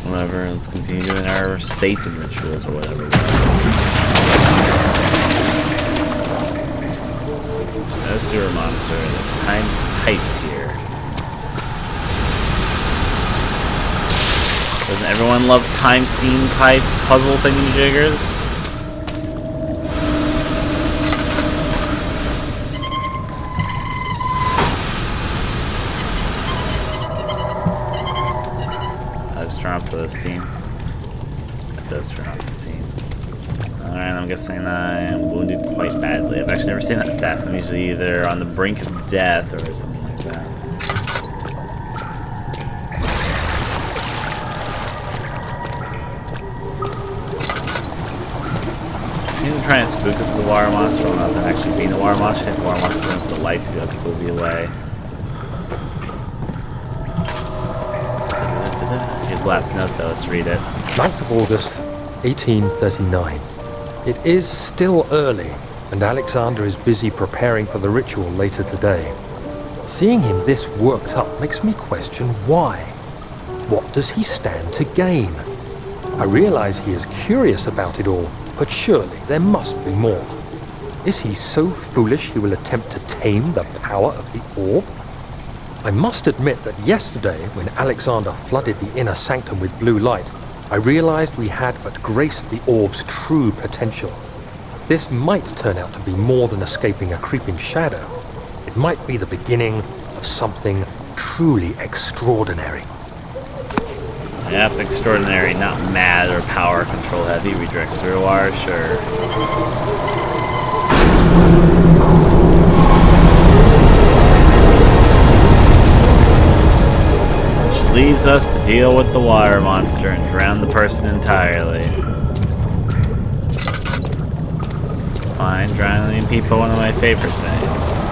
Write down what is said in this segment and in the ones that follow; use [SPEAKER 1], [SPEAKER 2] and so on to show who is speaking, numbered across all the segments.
[SPEAKER 1] Whatever, let's continue doing our Satan rituals or whatever. No sewer monster, there's times pipes here. Doesn't everyone love time steam pipes, puzzle thingy-jiggers? Turn off the steam. That does turn off the steam. Alright, I'm guessing I am wounded quite badly. I've actually never seen that stat. I'm usually either on the brink of death or something like that. 'He's trying to spook us with the water monster, rather than actually being the water monster. The water monster is for the light to go completely away. His last note, though, let's read it.
[SPEAKER 2] 9th of August, 1839. It is still early, and Alexander is busy preparing for the ritual later today. Seeing him this worked up makes me question why. What does he stand to gain? I realize he is curious about it all, but surely there must be more. Is he so foolish he will attempt to tame the power of the orb? I must admit that yesterday, when Alexander flooded the inner sanctum with blue light, I realized we had but graced the orb's true potential. This might turn out to be more than escaping a creeping shadow. It might be the beginning of something truly extraordinary.
[SPEAKER 1] Yep, extraordinary, not mad or power control heavy. Redirect sewer wire, sure. Leaves us to deal with the water monster and drown the person entirely. It's fine, drowning people, one of my favorite things.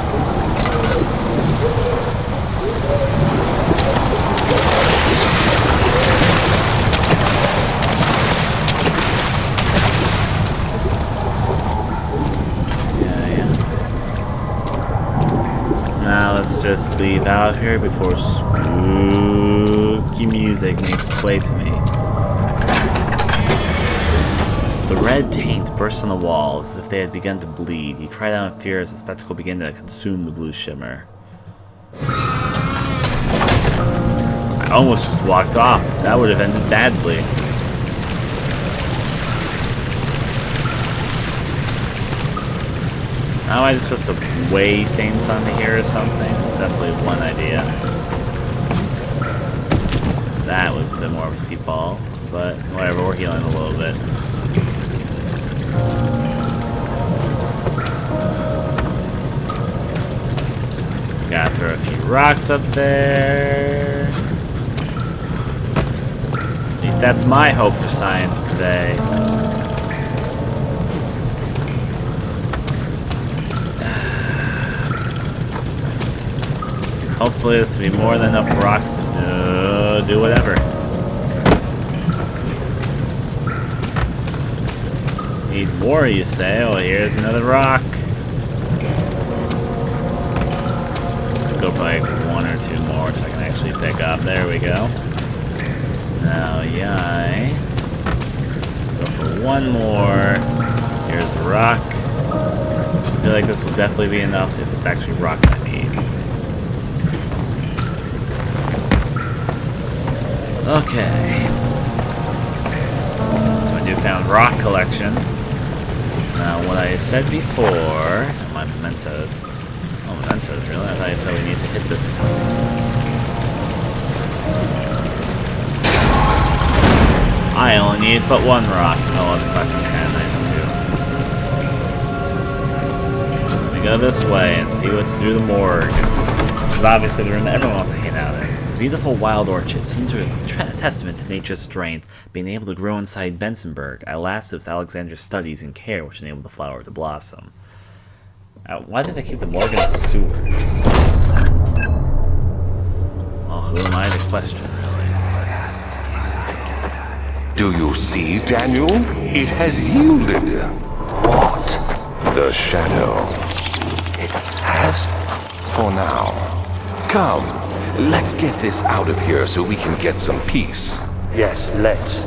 [SPEAKER 1] Now let's just leave out here before spooky music makes its way to me. The red taint burst on the walls as if they had begun to bleed. He cried out in fear as the spectacle began to consume the blue shimmer. I almost just walked off. That would have ended badly. How am I just supposed to weigh things onto here or something? It's definitely one idea. That was a bit more of a steep fall, but whatever, we're healing a little bit. Just gotta throw a few rocks up there. At least that's my hope for science today. Hopefully this will be more than enough rocks to do whatever. Need more, you say? Oh, here's another rock. Go for like one or two more so I can actually pick up. There we go. Now, yay. Let's go for one more. Here's a rock. I feel like this will definitely be enough if it's actually rocks I need. Okay. So my newfound rock collection. Now, what I said before, my mementos. Oh, mementos, really? I thought I said we need to hit this with something. I only need but one rock. Oh, the collection's kind of nice too. We go this way and see what's through the morgue. Because obviously the room that everyone wants to hang out in. Beautiful wild orchid seems a testament to nature's strength, being able to grow inside Brennenburg. At last, it was Alexander's studies and care which enabled the flower to blossom. Why did they keep the morgue in the sewers? Well, who am I to question, really?
[SPEAKER 3] Do you see, Daniel? It has yielded. What? The shadow. It has? For now. Come. Let's get this out of here so we can get some peace.
[SPEAKER 2] Yes, let's.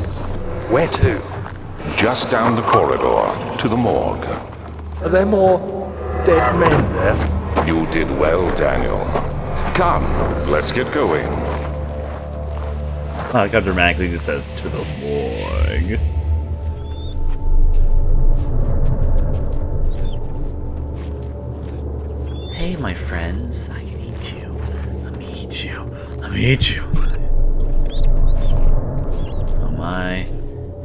[SPEAKER 2] Where to?
[SPEAKER 3] Just down the corridor to the morgue.
[SPEAKER 2] Are there more dead men there?
[SPEAKER 3] You did well, Daniel. Come, let's get going.
[SPEAKER 1] I like how dramatically just says to the morgue. Hey, my friends, I can eat you. Let me eat you. Let me eat you. Oh my.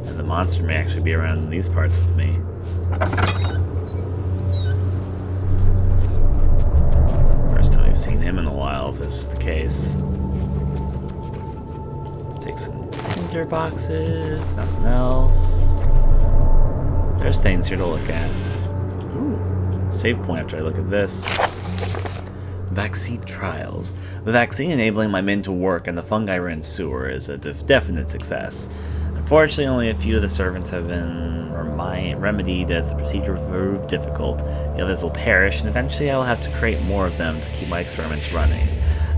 [SPEAKER 1] And the monster may actually be around in these parts with me. First time we've seen him in a while, if this is the case. Take some tinder boxes, nothing else. There's things here to look at. Ooh, save point after I look at this. Vaccine trials. The vaccine enabling my men to work and the fungi-ridden sewer is a definite success. Unfortunately, only a few of the servants have been remedied as the procedure proved difficult. The others will perish, and eventually I will have to create more of them to keep my experiments running.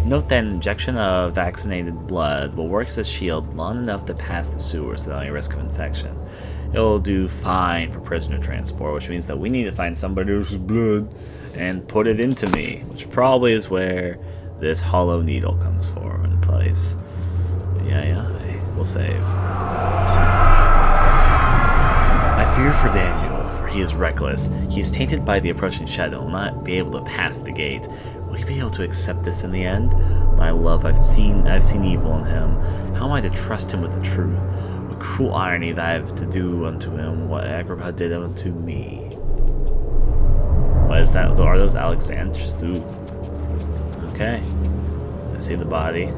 [SPEAKER 1] Note that an injection of vaccinated blood will work as a shield long enough to pass the sewers without any risk of infection. It'll do fine for prisoner transport, which means that we need to find somebody else's blood and put it into me, which probably is where this hollow needle comes in place. Yeah, we'll save. I fear for Daniel, for he is reckless. He is tainted by the approaching shadow and will not be able to pass the gate. Will he be able to accept this in the end? My love, I've seen evil in him. How am I to trust him with the truth? What cruel irony that I have to do unto him what Agrippa did unto me. What is that? Are those Alexanders? Ooh. Okay. I see the body.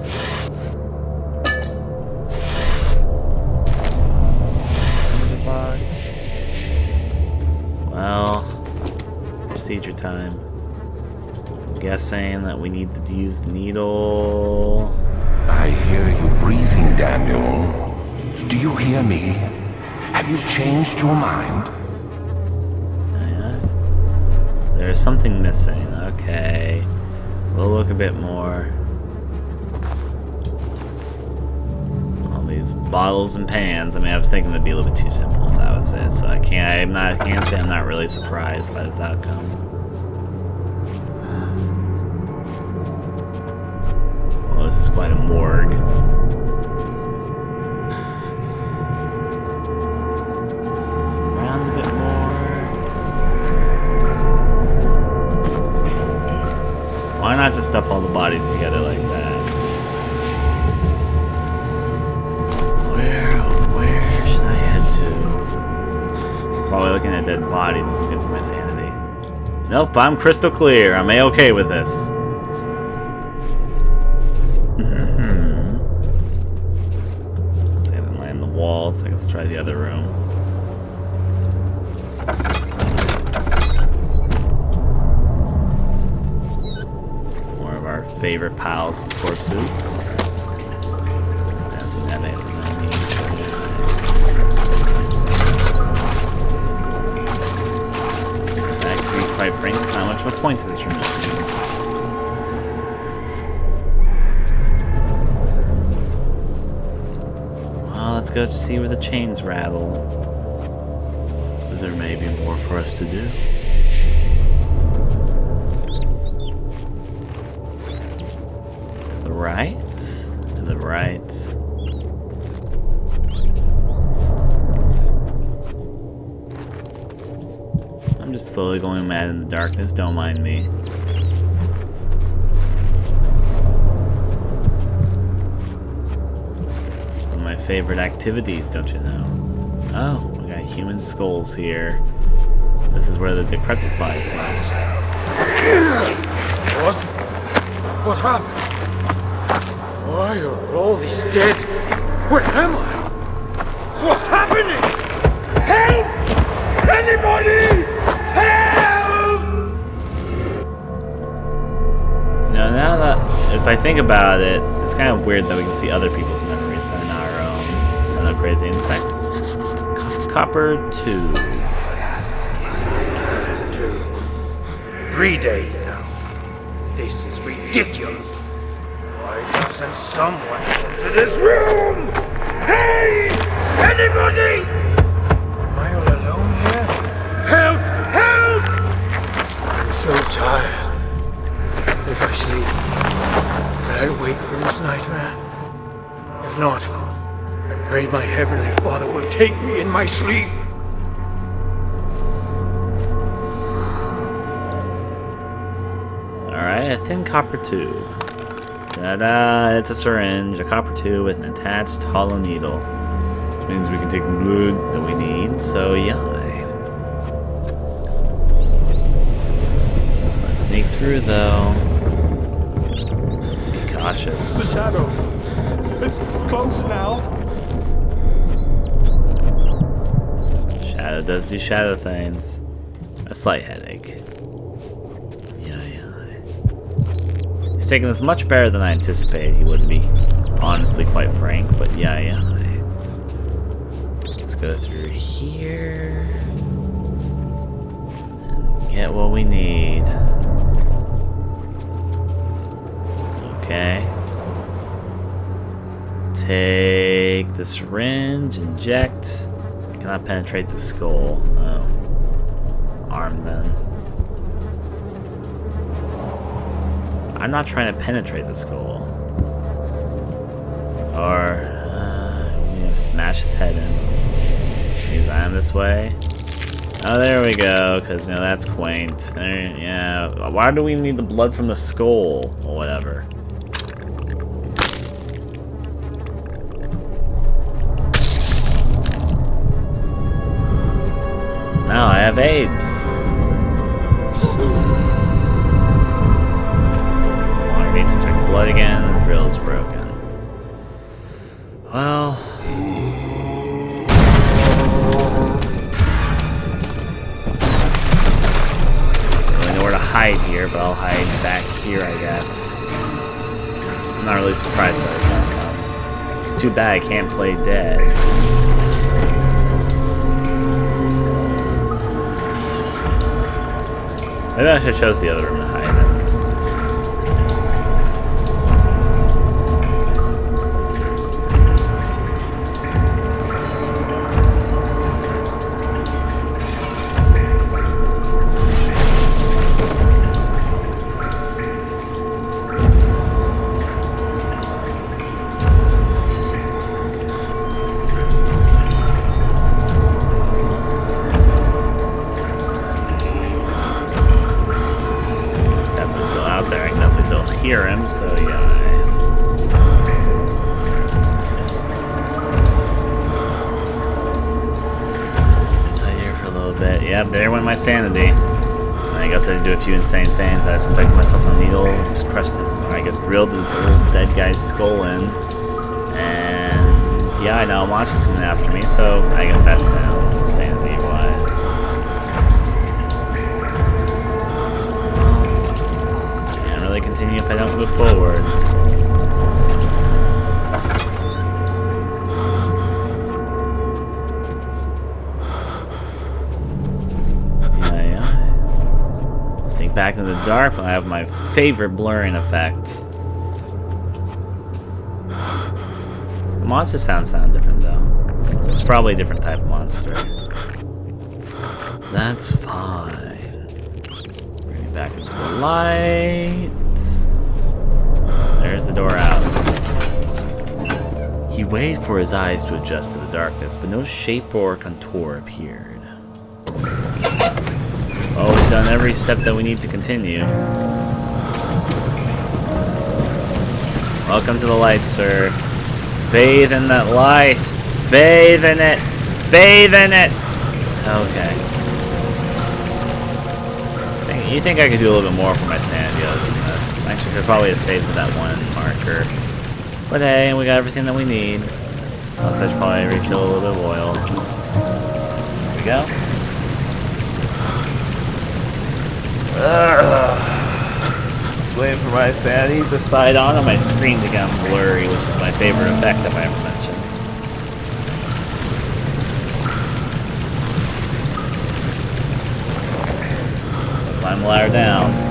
[SPEAKER 1] Box. Well, procedure time. I'm guessing that we need to use the needle.
[SPEAKER 3] I hear you breathing, Daniel. Do you hear me? Have you changed your mind?
[SPEAKER 1] There's something missing. Okay. We'll look a bit more. All these bottles and pans. I mean, I was thinking it'd be a little bit too simple if that was it. So I can't say I'm not really surprised by this outcome. Well, this is quite a morgue. Zoom around a bit more. Why not just stuff all the bodies together like that? Where should I head to? Probably looking at dead bodies is good for my sanity. Nope, I'm crystal clear. I'm A-okay with this. Let's get it land the wall, so I guess let's try the other room. Favorite piles of corpses. That's what that means. Actually, quite frankly, there's not much of a point to this room, it seems. Well, let's go see where the chains rattle. There may be more for us to do. Right, to the right. I'm just slowly going mad in the darkness, don't mind me. It's one of my favorite activities, don't you know? Oh, we got human skulls here. This is where the decrepit bodies went.
[SPEAKER 4] What happened? Why are all these dead? Where am I? What's happening? Help! Anybody! Help!
[SPEAKER 1] Now that, if I think about it, it's kind of weird that we can see other people's memories that are not our own. Hello, crazy insects. Copper 2.
[SPEAKER 4] 3 days now. This is ridiculous. Why doesn't someone enter this room? Hey! Anybody? Am I all alone here? Help! Help! I'm so tired. If I sleep, will I wake from this nightmare? If not, I pray my heavenly Father will take me in my sleep.
[SPEAKER 1] Alright, a thin copper tube. Ta-da! It's a syringe, a copper tube with an attached hollow needle. Which means we can take the blood that we need, so yeah. Let's sneak through though. Be cautious.
[SPEAKER 5] shadow. It's close now.
[SPEAKER 1] Shadow does do shadow things. A slight headache. He's taking this much better than I anticipated he would be. Honestly, quite frank, but yeah. Let's go through here. And get what we need. Okay. Take the syringe, inject. Cannot penetrate the skull. Oh. Arm then. I'm not trying to penetrate the skull. Or smash his head in. Use iron this way. Oh, there we go, because that's quaint. There, yeah. Why do we need the blood from the skull? Or whatever. Now I have AIDS. To check the blood again, and the drill is broken. Well, I don't really know where to hide here, but I'll hide back here, I guess. I'm not really surprised by this outcome. Too bad I can't play dead. Maybe I should have chose the other room to hide in. Hear him, so yeah. Just hide here for a little bit. Yep, there went my sanity. I guess I did do a few insane things. I just injected myself with a needle, just crushed it, or I guess drilled the little dead guy's skull in. And yeah, I know a monster's coming after me, so I guess that sound for sanity was. Continue if I don't move forward. Yeah. Sneak back in the dark when I have my favorite blurring effect. The monster sounds different though. So it's probably a different type of monster. That's fine. Bring me back into the light. There's the door out. He waited for his eyes to adjust to the darkness, but no shape or contour appeared. Oh, we've done every step that we need to continue. Welcome to the light, sir. Bathe in that light. Bathe in it. Bathe in it. Okay. Let's see. You think I could do a little bit more for my sanity other than this? Actually, I could probably have saved to that one marker. But hey, we got everything that we need. Also, I should probably refill a little bit of oil. There we go. Just waiting for my sanity to slide on and my screen to become blurry, which is my favorite effect if I ever mentioned. So climb the ladder down.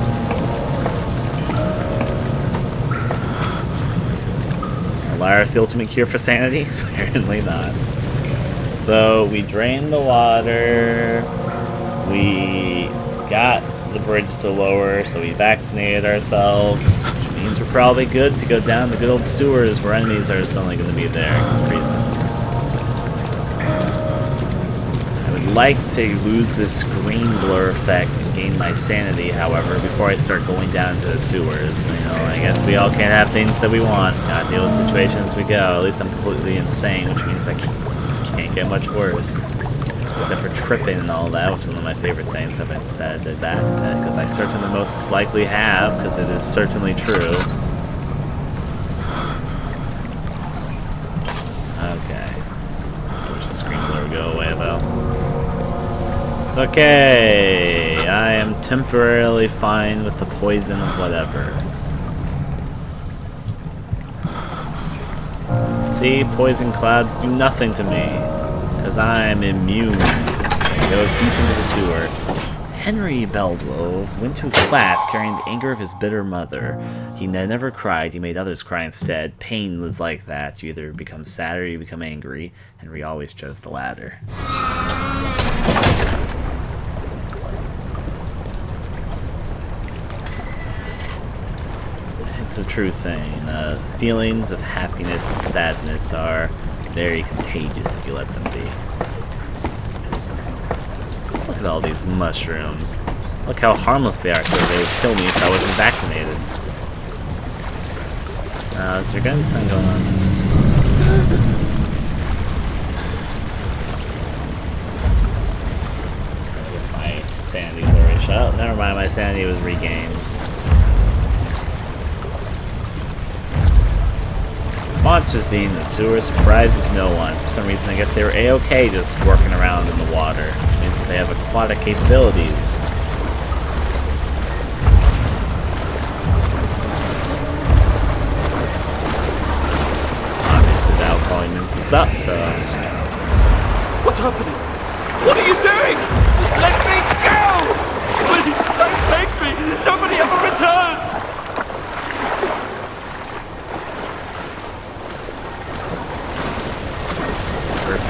[SPEAKER 1] Lyra's the ultimate cure for sanity? Apparently not. So we drained the water. We got the bridge to lower, so we vaccinated ourselves, which means we're probably good to go down the good old sewers where enemies are suddenly going to be there for reasons. I would like to lose this screen blur effect and gain my sanity, however, before I start going down into the sewers. You know, I guess we all can't have things that we want. Gotta deal with situations as we go. At least I'm completely insane, which means I can't get much worse. Except for tripping and all that, which is one of my favorite things have been said at that, because I certainly most likely have, because it is certainly true. Okay. I wish the screen blur would go away, though. It's okay. I am temporarily fine with the poison of whatever. See, poison clouds do nothing to me, because I'm immune. Go deep into the sewer. Henry Beldlow went to class carrying the anger of his bitter mother. He never cried, he made others cry instead. Pain was like that. You either become sad or you become angry. Henry always chose the latter. It's a true thing. Feelings of happiness and sadness are very contagious if you let them be. Look at all these mushrooms. Look how harmless they are, because they would kill me if I wasn't vaccinated. Is there gonna be something going on? I guess my sanity's already shut. Oh, never mind, my sanity was regained. Monsters being in the sewer surprises no one. For some reason, I guess they were a-okay just working around in the water, which means that they have aquatic capabilities. Obviously, that probably means he's up, so...
[SPEAKER 5] What's happening? What are you doing? Let me go! Please, don't take me! Nobody ever returned!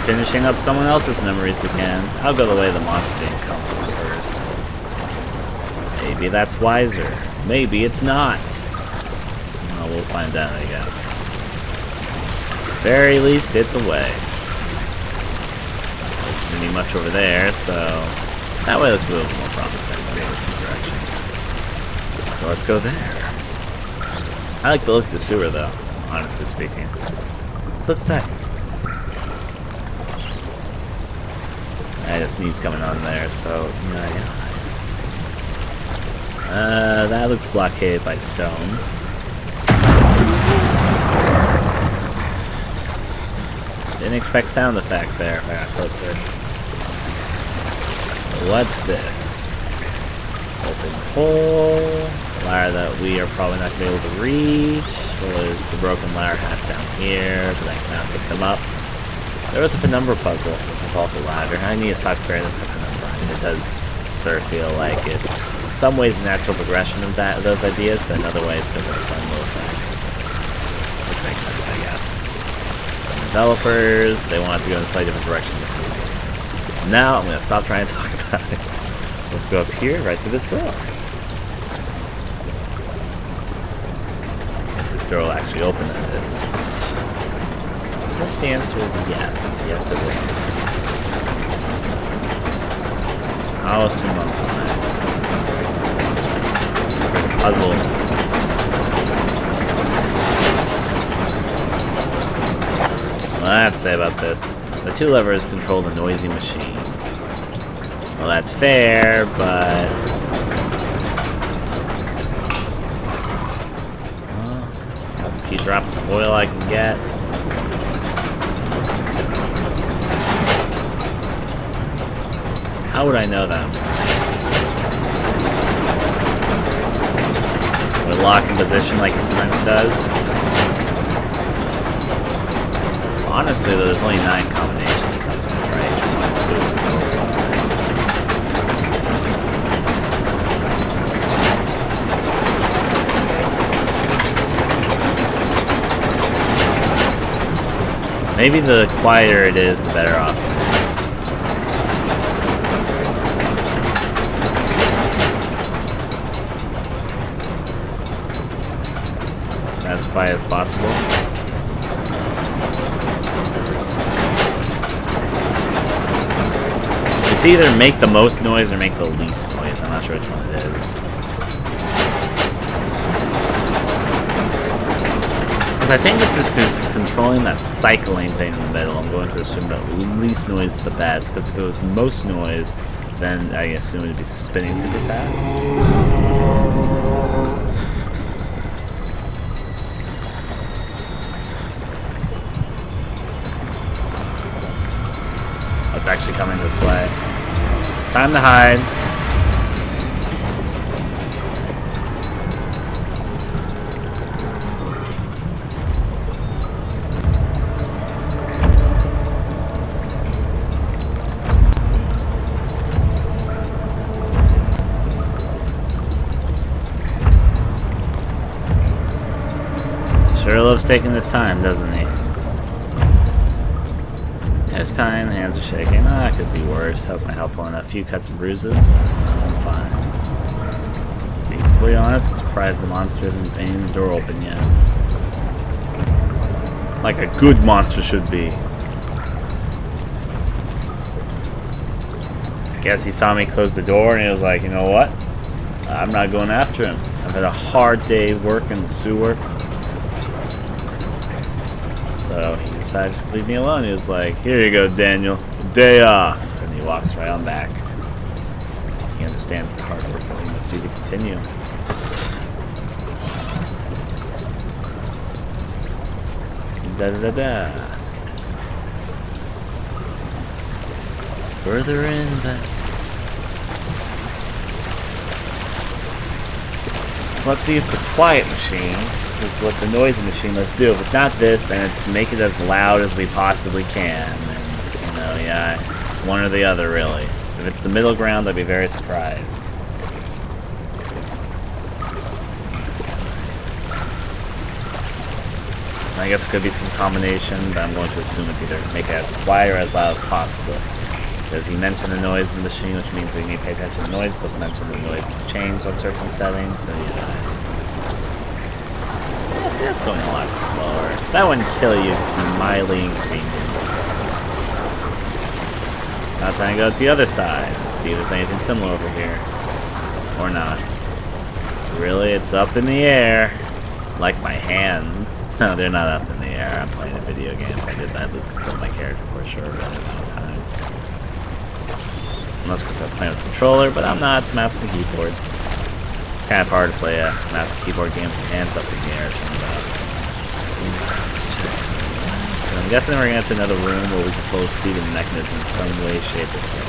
[SPEAKER 1] Finishing up someone else's memories again. I'll go the way the monster didn't come from first. Maybe that's wiser. Maybe it's not. Well, we'll find out, I guess. At the very least, it's a way. There isn't any much over there, so that way looks a little bit more promising than the other two directions. So let's go there. I like the look of the sewer, though, honestly speaking. It looks nice. I just sneeze coming on there, so yeah. That looks blockaded by stone. Didn't expect sound effect there if I got closer. So what's this? Open hole. Ladder that we are probably not going to be able to reach. Well, there's the broken ladder house down here, but I cannot pick them up. There was a penumbra puzzle, which involved the ladder. I need to stop comparing this to penumbra. I mean, it does sort of feel like it's, in some ways, a natural progression of those ideas, but in other ways, because of its own little thing. Which makes sense, I guess. Some developers, they wanted to go in a slightly different direction than the games. Now, I'm going to stop trying to talk about it. Let's go up here, right through this door. If this door will actually open, that is. Of course, the answer is yes. Yes, it will. I'll assume I'm fine. This looks like a puzzle. What I have to say about this, the two levers control the noisy machine. Well, that's fair, but... got the few drops of oil I can get. How would I know that? Would it lock in position like it sometimes does? Honestly, though, there's only 9 combinations. I was going to try each one and see what the results are. Maybe the quieter it is, the better off it is. As quiet as possible. It's either make the most noise or make the least noise. I'm not sure which one it is. Because I think this is controlling that cycling thing in the middle. I'm going to assume that least noise is the best. Because if it was most noise, then I assume it would be spinning super fast. Actually coming this way. Time to hide. Sure loves taking this time, doesn't he? His pain, hands are shaking. Ah, could be worse. How's my health on? A few cuts and bruises. I'm fine. To be completely honest, I'm surprised the monster isn't banging the door open yet. Like a good monster should be. I guess he saw me close the door and he was like, you know what? I'm not going after him. I've had a hard day working in the sewer. So he decided to leave me alone. He was like, here you go, Daniel. Day off. And he walks right on back. He understands the hard work that he must do to continue. Da-da-da-da. Further in the... Let's see if the quiet machine is what the noisy machine must do. If it's not this, then it's make it as loud as we possibly can. And, you know, yeah, it's one or the other, really. If it's the middle ground, I'd be very surprised. I guess it could be some combination, but I'm going to assume it's either make it as quiet or as loud as possible. Because he mentioned the noise in the machine, which means that you need to pay attention to the noise, but mention the noise has changed on certain settings, so yeah. See, that's going a lot slower. That wouldn't kill you, just be mildly inconvenient. Now time to go to the other side. Let's see if there's anything similar over here. Or not. Really, it's up in the air. Like my hands. No, they're not up in the air. I'm playing a video game. If I did that, I'd lose control of my character for sure, but I don't have time. Unless, of course, I was playing with a controller, but I'm not. It's a mouse and keyboard. It's kind of hard to play a mouse and keyboard game with your hands up in the air, it turns out. Let's check. I'm guessing we're going to another room where we control the speed of the mechanism in some way, shape, or form.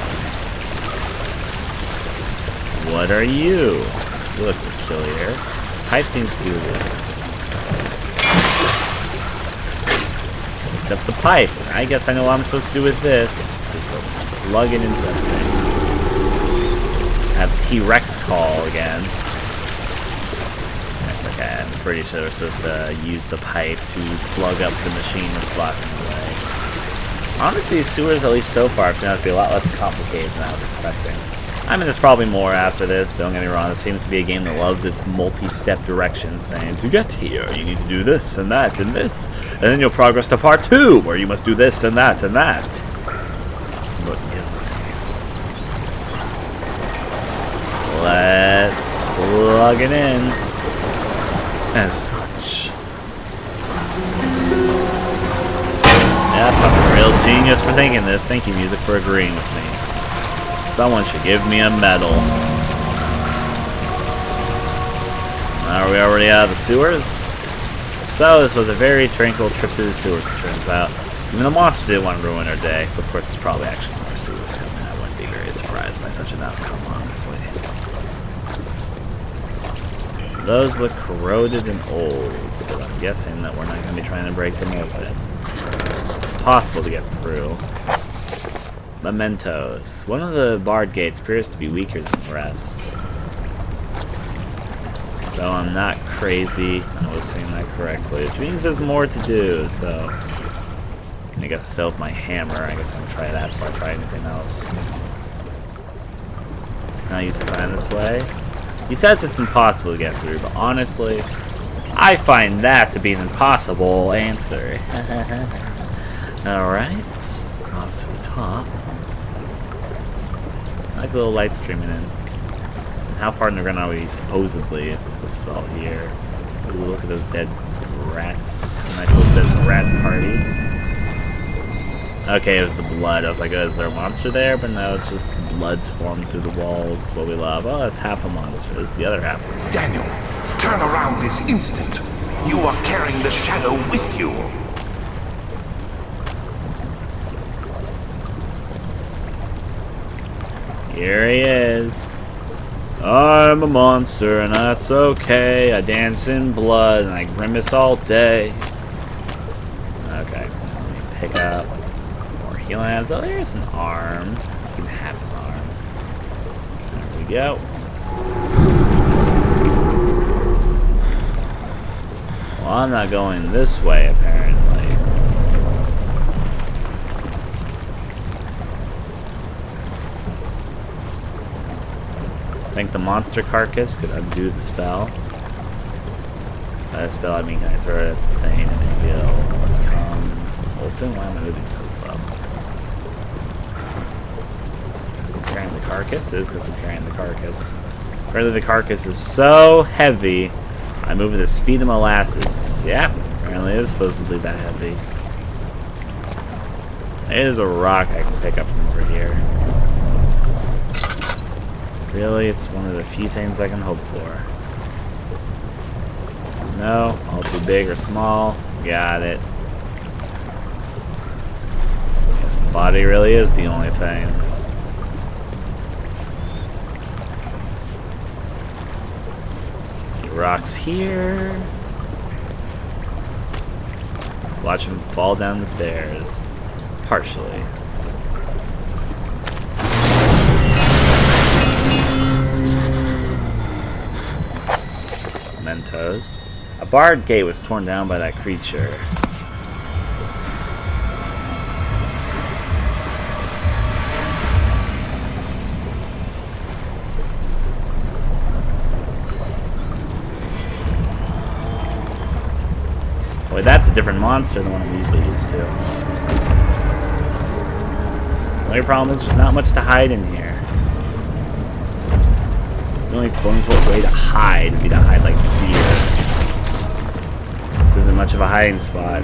[SPEAKER 1] What are you? You look peculiar. Pipe seems to do this. Picked up the pipe. I guess I know what I'm supposed to do with this. Just plug it into that thing. Have T-Rex call again. That's okay. I'm pretty sure we're supposed to use the pipe to plug up the machine that's blocking the way. Honestly, these sewers, at least so far, turned out to be a lot less complicated than I was expecting. I mean, there's probably more after this, don't get me wrong. It seems to be a game that loves its multi-step directions, saying, to get here, you need to do this and that and this, and then you'll progress to part 2, where you must do this and that and that. But, yeah. Let's plug it in. As such. Yep, I'm a real genius for thinking this. Thank you, music, for agreeing with me. Someone should give me a medal. Are we already out of the sewers? If so, this was a very tranquil trip through the sewers, it turns out. Even the monster didn't want to ruin our day. But of course, it's probably actually more sewers coming. I wouldn't be very surprised by such an outcome, honestly. Those look corroded and old, but I'm guessing that we're not going to be trying to break them open. It's possible to get through. Mementos. One of the barred gates appears to be weaker than the rest. So I'm not crazy. I was saying that correctly, which means there's more to do, so... I guess still with my hammer. I guess I'm gonna try that before I try anything else. Can I use the sign this way? He says it's impossible to get through, but honestly, I find that to be an impossible answer. Alright, off to the top. I like the little light streaming in. And how far underground are we, supposedly, if this is all here? Ooh, look at those dead rats. A nice little dead rat party. Okay, it was the blood. I was like, oh, is there a monster there? But no, it's just blood's formed through the walls. It's what we love. Oh, it's half a monster. This is the other half.
[SPEAKER 3] Daniel, turn around this instant. You are carrying the shadow with you.
[SPEAKER 1] Here he is. I'm a monster, and that's okay. I dance in blood, and I grimace all day. Okay, let me pick up more healing items. Oh, there's an arm. You can have his arm. There we go. Well, I'm not going this way, apparently. I think the monster carcass could undo the spell. By the spell, I mean, can I throw it at the thing and maybe it'll become open? Why am I moving so slow? Is it because I'm carrying the carcass? It is because I'm carrying the carcass. Apparently the carcass is so heavy, I move at the speed of molasses. Yeah, apparently it is supposedly that heavy. There's a rock I can pick up from over here. Really, it's one of the few things I can hope for. No, all too big or small. Got it. Guess the body really is the only thing. Few rocks here. Watch him fall down the stairs. Partially. Mementos. A barred gate was torn down by that creature. Boy, that's a different monster than what I'm usually used to. The only problem is there's not much to hide in here. The only quote-unquote way to hide would be to hide like here. This isn't much of a hiding spot.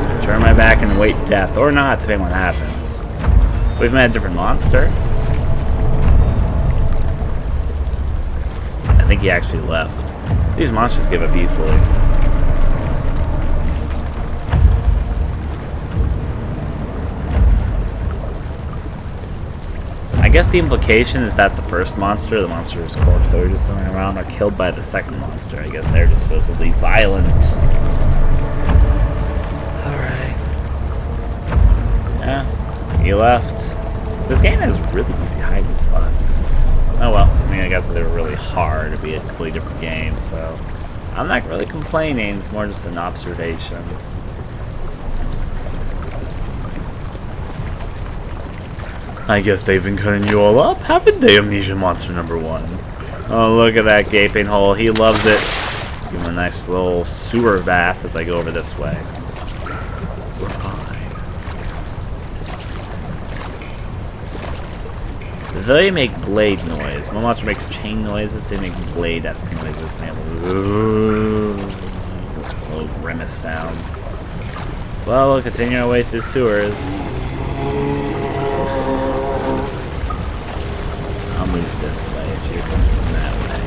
[SPEAKER 1] So I turn my back and await death, or not, depending on what happens. We've met a different monster. I think he actually left. These monsters give up easily. I guess the implication is that the first monster, the monster's corpse that we were just throwing around, are killed by the second monster. I guess they're just supposedly violent. Alright. Yeah, he left. This game has really easy hiding spots. Oh well, I mean, I guess they were really hard to be a completely different game, so I'm not really complaining, it's more just an observation. I guess they've been cutting you all up, haven't they, Amnesia Monster number 1? Oh, look at that gaping hole. He loves it. Give him a nice little sewer bath as I go over this way. We're fine. They make blade noise. When a monster makes chain noises, they make blade-esque noises. And they have a little grimace sound. Well, we'll continue our way through the sewers. I'll move this way if you're coming from that way.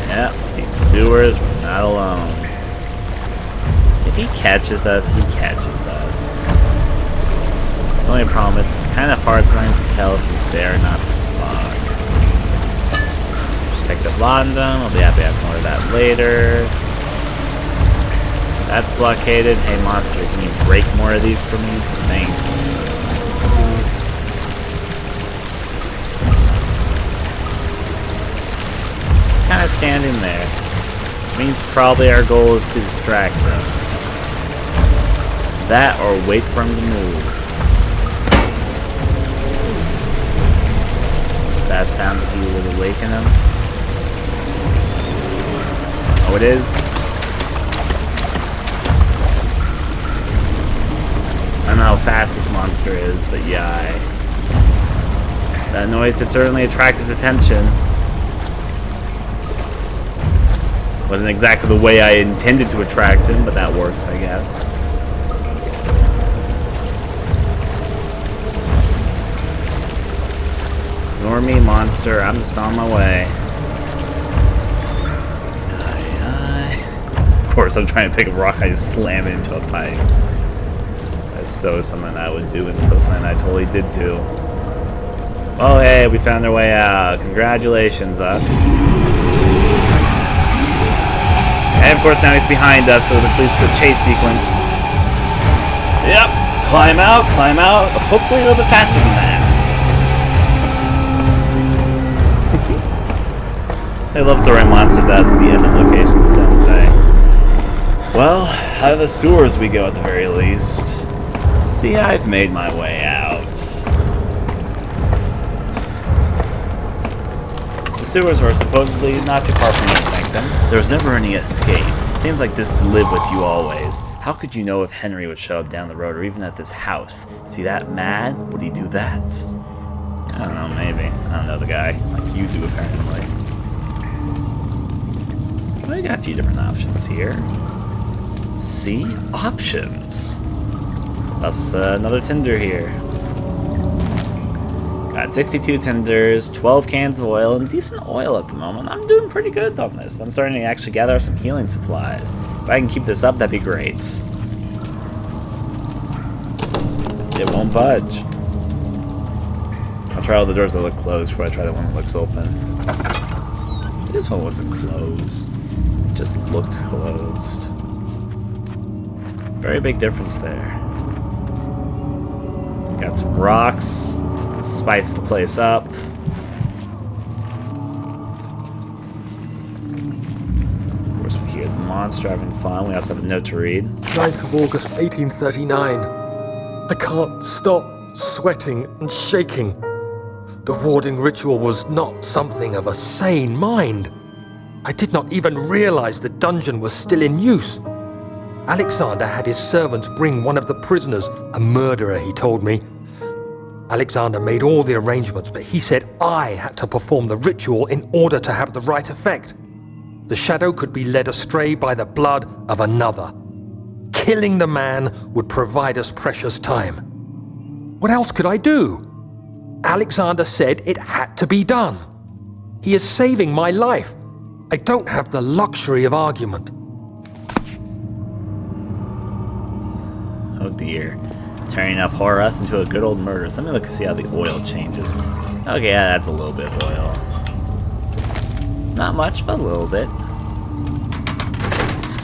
[SPEAKER 1] Yep, these sewers, we're not alone. If he catches us, he catches us. The only problem is it's kind of hard sometimes to tell if he's there or not in the fog. Picked up London, I'll be happy to have more of that later. That's blockaded. Hey monster, can you break more of these for me? Thanks. Just kind kind of standing there. Which means probably our goal is to distract him. That or wait for him to move. Does that sound like you would awaken him? Oh, it is? I don't know how fast this monster is, but yeah, that noise did certainly attract his attention. Wasn't exactly the way I intended to attract him, but that works, I guess. Ignore me, monster. I'm just on my way. Of course, I'm trying to pick a rock. I just slam it into a pipe. That's so something I would do, and so something I totally did do. Oh, hey, we found our way out. Congratulations, us. And of course, now he's behind us, so this leads to a chase sequence. Yep, climb out, hopefully a little bit faster than that. They love throwing monsters at us at the end of locations, don't they? Well, out of the sewers we go at the very least. See, I've made my way out. The sewers were supposedly not too far from your sanctum. There was never any escape. Things like this live with you always. How could you know if Henry would show up down the road or even at this house? Is he that mad? Would he do that? I don't know, maybe. I don't know the guy. Like you do, apparently. But I got a few different options here. See? Options. That's another tinder here. Got 62 tinders, 12 cans of oil, and decent oil at the moment. I'm doing pretty good on this. I'm starting to actually gather some healing supplies. If I can keep this up, that'd be great. It won't budge. I'll try all the doors that look closed before I try the one that looks open. This one wasn't closed. It just looked closed. Very big difference there. Got some rocks. Spice the place up. Of course, we hear the monster having fun. We also have a note to read.
[SPEAKER 2] 9th of August, 1839. I can't stop sweating and shaking. The warding ritual was not something of a sane mind. I did not even realize the dungeon was still in use. Alexander had his servants bring one of the prisoners, a murderer, he told me. Alexander made all the arrangements, but he said I had to perform the ritual in order to have the right effect. The shadow could be led astray by the blood of another. Killing the man would provide us precious time. What else could I do? Alexander said it had to be done. He is saving my life. I don't have the luxury of argument.
[SPEAKER 1] Oh dear. Turning up Horus into a good old murder. So let me look and see how the oil changes. Okay, yeah, that's a little bit of oil. Not much, but a little bit.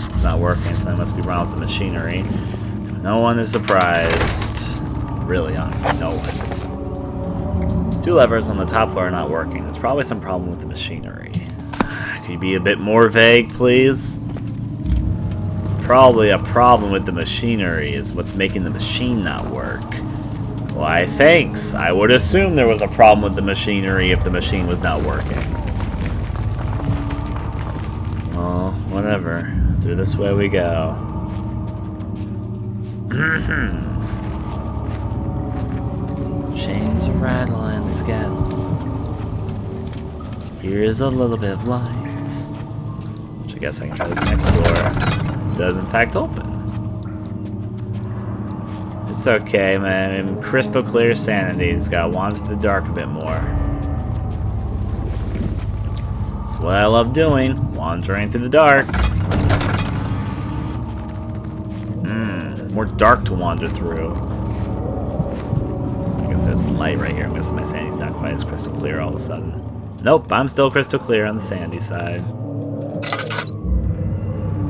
[SPEAKER 1] It's not working, so I must be wrong with the machinery. No one is surprised. Really, honestly, no one. 2 levers on the top floor are not working. There's probably some problem with the machinery. Could you be a bit more vague, please? Probably a problem with the machinery is what's making the machine not work. Why, thanks. I would assume there was a problem with the machinery if the machine was not working. Well, whatever. Through this way we go. Chains are rattling, it's got. Here's a little bit of light. Which I guess I can try this next door. Does in fact open. It's okay, man. Crystal clear sanity. Just gotta wander through the dark a bit more. That's what I love doing. Wandering through the dark. More dark to wander through. I guess there's light right here. I'm guessing my sanity's not quite as crystal clear all of a sudden. Nope, I'm still crystal clear on the sandy side.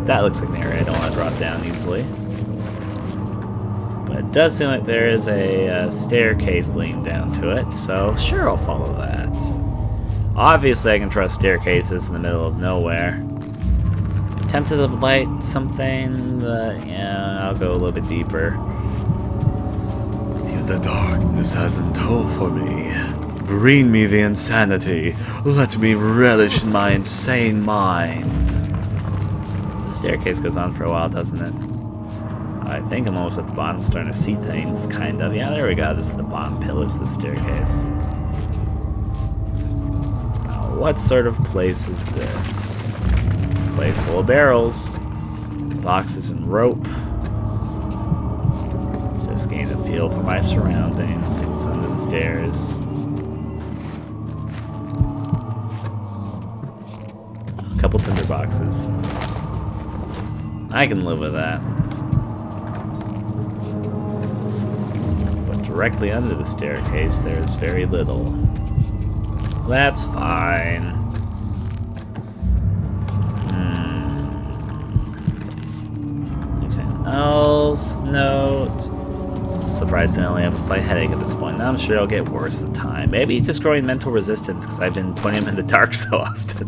[SPEAKER 1] That looks like an area I don't want to drop down easily. But it does seem like there is a staircase leading down to it, so sure, I'll follow that. Obviously, I can trust staircases in the middle of nowhere. Tempted to light something, but yeah, I'll go a little bit deeper. See what the darkness has in tow for me. Bring me the insanity. Let me relish in my insane mind. The staircase goes on for a while, doesn't it? I think I'm almost at the bottom, starting to see things, kind of. Yeah, there we go. This is the bottom pillars of the staircase. Now, what sort of place is this? It's a place full of barrels, boxes and rope. Just gain a feel for my surroundings, see what's under the stairs. A couple tinder boxes. I can live with that. But directly under the staircase, there's very little. That's fine. Anything else? Note. Surprisingly, I only have a slight headache at this point. Now I'm sure it'll get worse with time. Maybe he's just growing mental resistance because I've been putting him in the dark so often.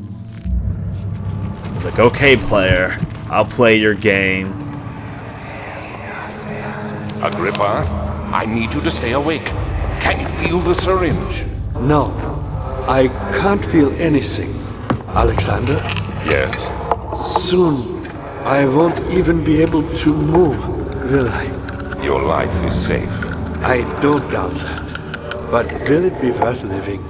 [SPEAKER 1] He's like, okay, player, I'll play your game.
[SPEAKER 3] Agrippa, I need you to stay awake. Can you feel the syringe?
[SPEAKER 4] No, I can't feel anything. Alexander?
[SPEAKER 3] Yes.
[SPEAKER 4] Soon, I won't even be able to move, will I?
[SPEAKER 3] Your life is safe.
[SPEAKER 4] I don't doubt that. But will it be worth living?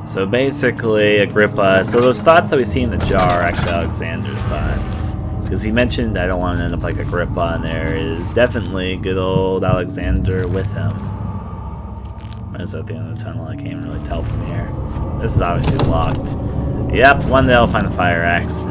[SPEAKER 1] So basically, Agrippa, so those thoughts that we see in the jar are actually Alexander's thoughts. Because he mentioned, I don't want to end up like Agrippa, and there is definitely good old Alexander with him. What is at the end of the tunnel? I can't even really tell from here. This is obviously locked. Yep, one day I'll find the fire axe.